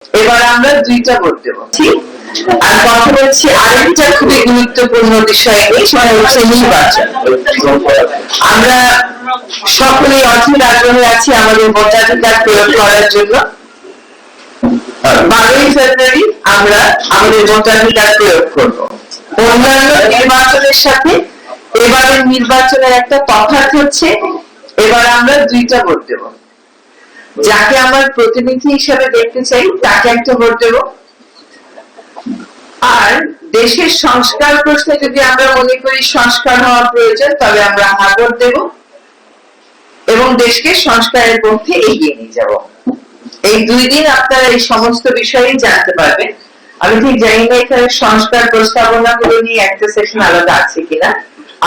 এবার আমরা 2টা ভোট দেব। ঠিক, আর কথা বলছি আরেকটা খুবই গুরুত্বপূর্ণ বিষয় নিয়ে, সেটা হচ্ছে নির্বাচন। আমরা সকলেই অধীর আগ্রহে আছি আমাদের ভোটাধিকার প্রয়োগ করার জন্য। 12ই ফেব্রুয়ারি আমরা আমাদের ভোটাধিকার প্রয়োগ করব। অন্যান্য নির্বাচনের সাথে এবারের নির্বাচনের একটা তফাৎ হচ্ছে, এবার আমরা 2টা ভোট দেব। যাকে আমার প্রতিনিধি হিসেবে দেখতে চাই তাকে একটা ভোট দেব, আর দেশের সংস্কার প্রশ্নে যদি আমরা মনে করি সংস্কার হওয়া প্রয়োজন তবে আমরা হ্যাঁ ভোট দেব এবং দেশকে সংস্কারের পথে এগিয়ে নিয়ে যাব। এই 2 দিন আপনারা এই সমস্ত বিষয়ে জানতে পারবেন। আমি ঠিক জানি না এখানে সংস্কার প্রস্তাবনা গুলো নিয়ে একটা সেশন আলাদা আছে কিনা,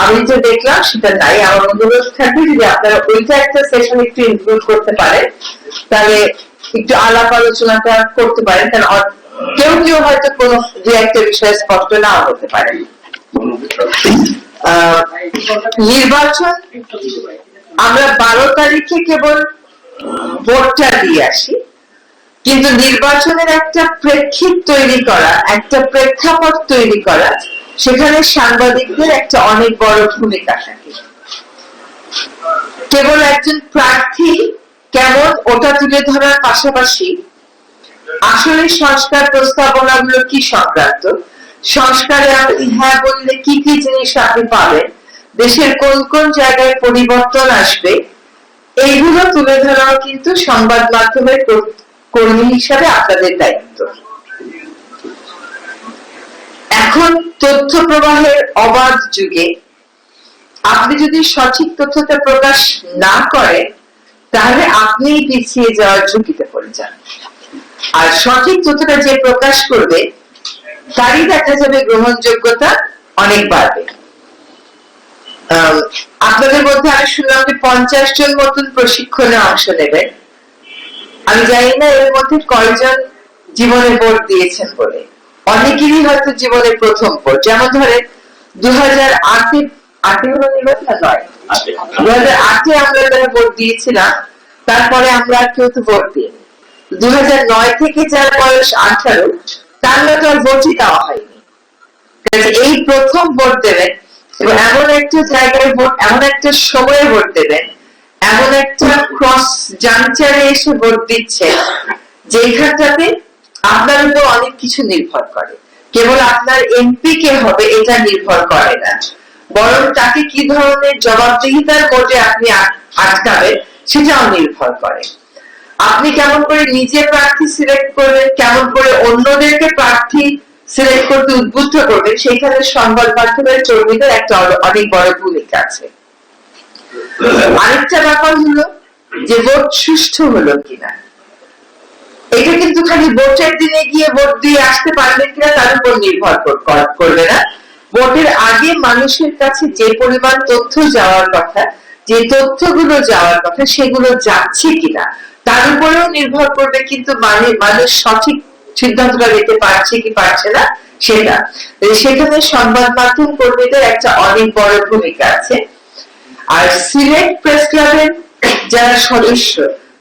আমি যে দেখলাম সেটা নাই। আমার অনুরোধ থাকবে যদি আপনারা ওইটা একটা সেশন একটু ইনক্লুড করতে পারেন তাহলে একটু আলাপ আলোচনাটা করতে পারেন, কারণ কেউ কেউ হয়তো কোনো দু একটা বিষয়ে স্পষ্ট নাও হতে পারে। নির্বাচন আমরা 12 তারিখে কেবল ভোটটা দিয়ে আসি, কিন্তু নির্বাচনের একটা প্রেক্ষিত তৈরি করা, একটা প্রেক্ষাপট তৈরি করা, সেখানে সাংবাদিকদের একটা অনেক বড় ভূমিকা থাকে। কেবল একজন প্রার্থী কেমন ওটা তুলে ধরার পাশাপাশি আসলে সংস্কার প্রস্তাবনাগুলো কি সংক্রান্ত, সংস্কারে আপনি হ্যাঁ বললে কি কি জিনিস আপনি পাবেন, দেশের কোন কোন জায়গায় পরিবর্তন আসবে, এইগুলো তুলে ধরাও কিন্তু সংবাদ মাধ্যমের কর্মী হিসাবে আপনাদের দায়িত্ব। এখন তথ্য প্রবাহের অবাধ যুগে আপনি যদি সঠিক তথ্যটা প্রকাশ না করেন তাহলে আপনিই পিছিয়ে যাওয়ার ঝুঁকিতে পড়ে যান। আর সঠিক তথ্যটা যে প্রকাশ করবে তারই দেখা যাবে গ্রহণযোগ্যতা অনেক বাড়বে। আপনাদের মধ্যে আমি শুনলাম যে 50 জন মতন প্রশিক্ষণে অংশ নেবেন। আমি জানি না এর মধ্যে কয়জন জীবনে ভোট দিয়েছেন বলে, অনেকেরই হয়তো জীবনে প্রথম ভোট। যেমন ধরেন 2008-এ হলো নির্বাচন, নয় 2008-এ আমরা যারা ভোট দিয়েছিলাম তারপরে আমরা কেউ তো ভোট দিই। 2009 থেকে যার বয়স 18 তার তো আর ভোটই দেওয়া হয়নি। এই প্রথম ভোট দেবেন এবং এমন একটা জায়গায় ভোট, এমন একটা সময়ে ভোট দেবেন, এমন একটা ক্রস জাংচারে এসে ভোট দিচ্ছে যেখানটাতে আপনার উপর অনেক কিছু নির্ভর করে। কেবল আপনার এমপি কে হবে এটা নির্ভর করে না, বরং তাকে কি ধরনের জবাবদিহিতার মধ্যে আপনি আটকাবেন সেটাও নির্ভর করে। আপনি কেমন করে নিজে প্রার্থী সিলেক্ট করবেন, কেমন করে অন্যদেরকে প্রার্থী সিলেক্ট করতে উদ্বুদ্ধ করবেন, সেখানে সংবাদ মাধ্যমের কর্মীদের একটা অনেক বড় ভূমিকা আছে। আরেকটা ব্যাপার হলো যে ভোট সুষ্ঠু হলো কিনা, এটা কিন্তু খালি ভোটের দিনে গিয়ে ভোট দিয়ে আসতে পারবেন কিনা তার উপর নির্ভর করবে না। ভোটের আগে মানুষের কাছে যে পরিমাণ তথ্য যাওয়ার কথা, যে তথ্যগুলো যাওয়ার কথা সেগুলো যাচ্ছে কিনা তার উপরেও নির্ভর করবে কিন্তু মানুষ সঠিক সিদ্ধান্তটা নিতে পারছে কি পারছে না সেটা। সেখানে সংবাদ মাধ্যম কর্মীদের একটা অনেক বড় ভূমিকা আছে। আর সিলেট প্রেস ক্লাবের যারা সদস্য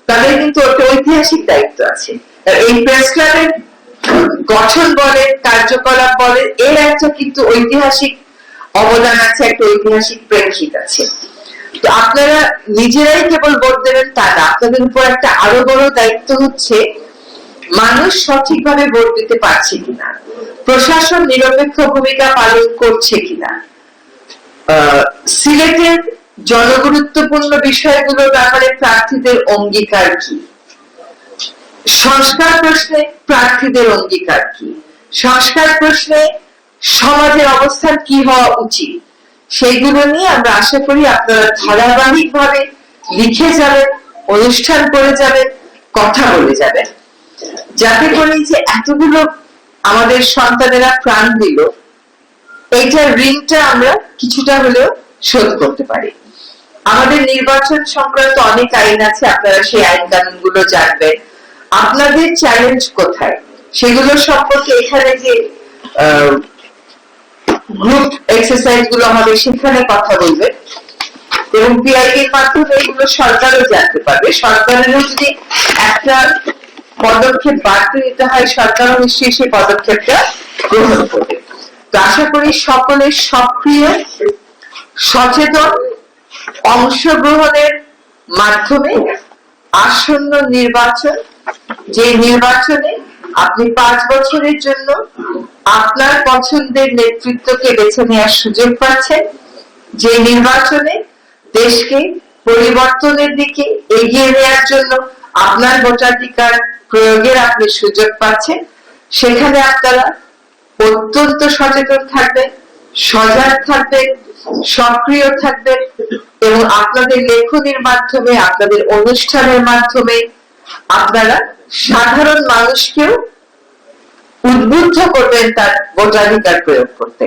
তাদের কিন্তু একটা ঐতিহাসিক দায়িত্ব আছে। এই প্রেস ক্লাবের গঠন বলে, কার্যকলাপ বলে, এর একটা কিন্তু ঐতিহাসিক অবদান আছে, একটা ঐতিহাসিক প্রেক্ষিত আছে। তো আপনারা নিজেরাই কেবল ভোট দেবেন তা না, আপনাদের উপর একটা আরো বড় দায়িত্ব হচ্ছে মানুষ সঠিকভাবে ভোট দিতে পারছে কিনা, প্রশাসন নিরপেক্ষ ভূমিকা পালন করছে কিনা, সিলেটের জনগুরুত্বপূর্ণ বিষয়গুলোর ব্যাপারে প্রার্থীদের অঙ্গীকার কি, সংস্কার প্রশ্নে প্রার্থীদের অঙ্গীকার কি, সংস্কার প্রশ্নে সমাজের অবস্থান কি হওয়া উচিত, সেইগুলো নিয়ে আমরা আশা করি আপনারা ধারাবাহিকভাবে লিখে যাবেন, অনুষ্ঠান করে যাবেন, কথা বলে যাবেন, যাতে করে যে এতগুলো আমাদের সন্তানেরা প্রাণ দিল এইটার ঋণটা আমরা কিছুটা হলেও শোধ করতে পারি। আমাদের নির্বাচন সংক্রান্ত অনেক আইন আছে, আপনারা সেই আইন কানুন গুলো জানবেন। আপনাদের চ্যালেঞ্জ কোথায় সেগুলো সম্পর্কে এখানে যে গ্রুপ এক্সারসাইজ গুলো হবে সেখানে কথা বলবে এবং পিআইবির মাধ্যমে এগুলো সরকারও জানতে পারবে। সরকারেরও যদি একটা পদক্ষেপ বাড়তে দিতে হয়, সরকারও নিশ্চয়ই সেই পদক্ষেপটা গ্রহণ করবে। তো আশা করি সকলের সক্রিয় সচেতন অংশগ্রহণের মাধ্যমে আসন্ন নির্বাচন, যে নির্বাচনে আপনি 5 বছরের জন্য আপনার পছন্দের নেতৃত্বকে বেছে নেওয়ার সুযোগ পাচ্ছেন, যে নির্বাচনে দেশকে পরিবর্তনের দিকে এগিয়ে নেওয়ার জন্য আপনার ভোটাধিকার প্রয়োগের আপনি সুযোগ পাচ্ছেন, সেখানে আপনারা অত্যন্ত সচেতন থাকবেন, সজাগ থাকবেন, সক্রিয় থাকবেন এবং আপনাদের লেখনীর মাধ্যমে, আপনাদের অনুষ্ঠানের মাধ্যমে আপনারা সাধারণ মানুষকেও উদ্বুদ্ধ করবেন তার ভোটাধিকার প্রয়োগ করতে।